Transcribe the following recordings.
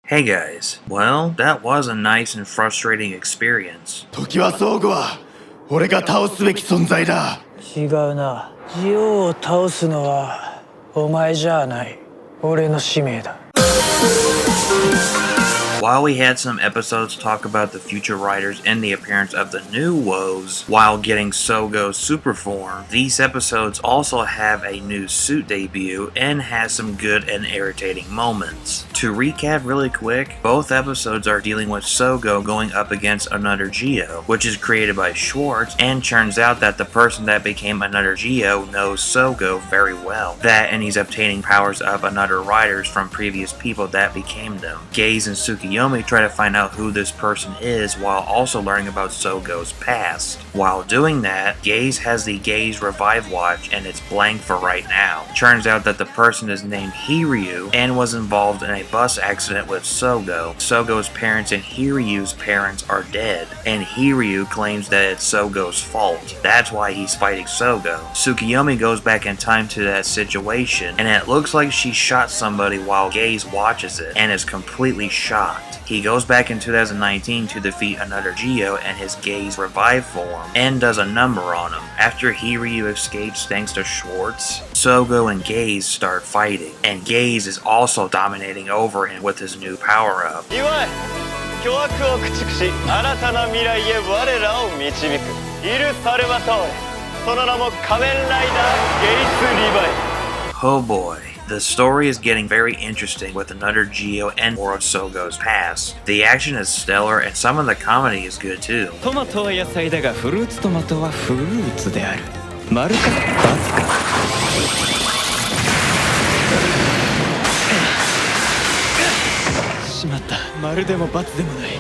Hey guys, well, that was a nice and frustrating experience. 時は相互は俺が倒すべき存在だ。違うな。ジオを倒すのはお前じゃない。俺の使命だ。While we had some episodes talk about the future writers and the appearance of the new woes while getting Sougo's super form, these episodes also have a new suit debut and has some good and irritating moments. To recap really quick, both episodes are dealing with Sougo going up against another Geo, which is created by Schwartz, and turns out that the person that became another Geo knows Sougo very well. That and he's obtaining powers of another writers from previous people that became them. Gaze and Tsukiyomi try to find out who this person is while also learning about Sougo's past. While doing that, Gaze has the Gaze Revive Watch and it's blank for right now. Turns out that the person is named Hiryu and was involved in a bus accident with Sougo. Sougo's parents and Hiryu's parents are dead, and Hiryu claims that it's Sougo's fault. That's why he's fighting Sougo. Tsukiyomi goes back in time to that situation, and it looks like she shot somebody while Gaze watches it and is completely shocked. He goes back in 2019 to defeat another Geo in his Gaze Revive form and does a number on him. After Hiryu escapes thanks to Schwartz, Sougo and Gaze start fighting, and Gaze is also dominating over him with his new power-up. 巨悪を駆逐し新たな未来へ我らを導くイル・サルバトーレその名も仮面ライダーゲイツ・リヴァイ Oh boy. The story is getting very interesting with another Geo and more of Sougo's past. The action is stellar and some of the comedy is good too. トマトは野菜だがフルーツトマトはフルーツである丸か×かしまった丸でも×でもない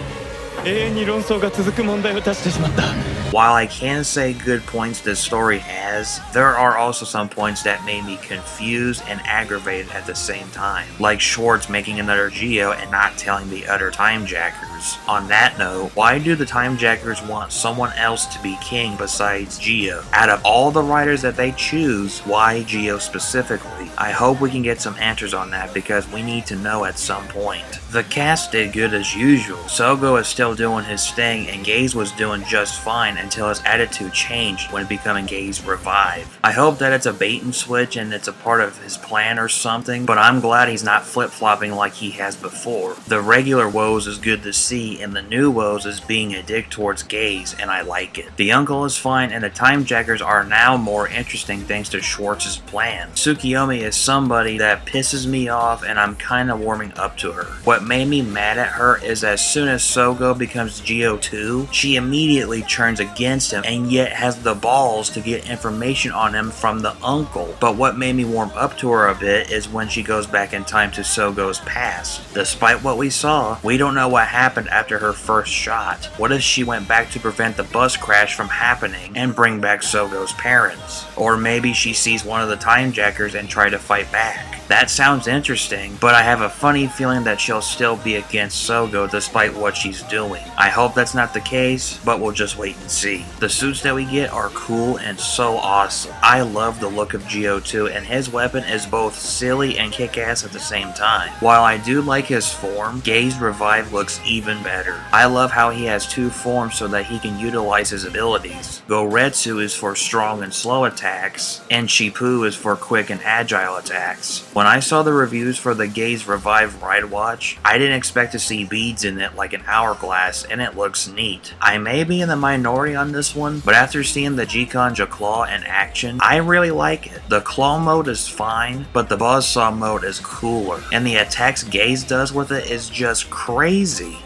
永遠に論争が続く問題を出してしまった While I can say good points this story has, there are also some points that made me confused and aggravated at the same time. Like Schwartz making another Geo and not telling the other Time Jackers. On that note, why do the Time Jackers want someone else to be king besides Geo? Out of all the writers that they choose, why Geo specifically? I hope we can get some answers on that because we need to know at some point. The cast did good as usual. Sougo is still doing his thing and Gaze was doing just fine until his attitude changed when becoming Gaze Revive. I hope that it's a bait and switch and it's a part of his plan or something, but I'm glad he's not flip-flopping like he has before. The regular woes is good to see and the new woes is being a dick towards Gaze and I like it. The uncle is fine and the Time Jackers are now more interesting thanks to Schwartz's plan. Tsukiyomi is somebody that pisses me off and I'm kinda warming up to her. What made me mad at her is as soon as Sougo becomes Geo 2, she immediately turns against him and yet has the balls to get information on him from the uncle. But what made me warm up to her a bit is when she goes back in time to Sougo's past. Despite what we saw, we don't know what happened after her first shot. What if she went back to prevent the bus crash from happening and bring back Sougo's parents? Or maybe she sees one of the Time Jackers and try to fight back. That sounds interesting, but I have a funny feeling that she'll still be against Sougo despite what she's doing. I hope that's not the case, but we'll just wait and see. The suits that we get are cool and so awesome. I love the look of Geo 2 and his weapon is both silly and kick-ass at the same time. While I do like his form, Gaze Revive looks even better. I love how he has two forms so that he can utilize his abilities. Goretsu is for strong and slow attacks, and Shippu is for quick and agile attacks. When I saw the reviews for the Gaze Revive Ride Watch, I didn't expect to see beads in it like an hourglass, and it looks neat. I may be in the minority on this one, but after seeing the Jikonja Claw in action, I really like it. The claw mode is fine, but the buzzsaw mode is cooler, and the attacks Gaze does with it is just crazy.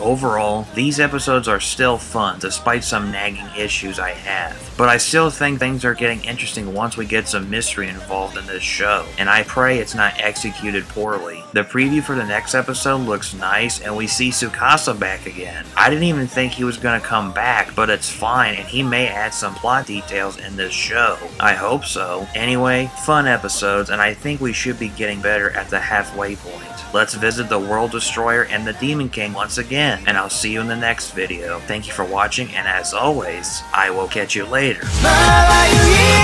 Overall, these episodes are still fun despite some nagging issues I have, but I still think things are getting interesting once we get some mystery involved in this show, and I pray it's not executed poorly. The preview for the next episode looks nice and we see Tsukasa back again. I didn't even think he was gonna come back, but it's fine and he may add some plot details in this show. I hope so. Anyway, fun episodes and I think we should be getting better at the halfway point. Let's visit the World Destroyer and the Demon King once again, and I'll see you in the next video. Thank you for watching, and as always, I will catch you later. ゆい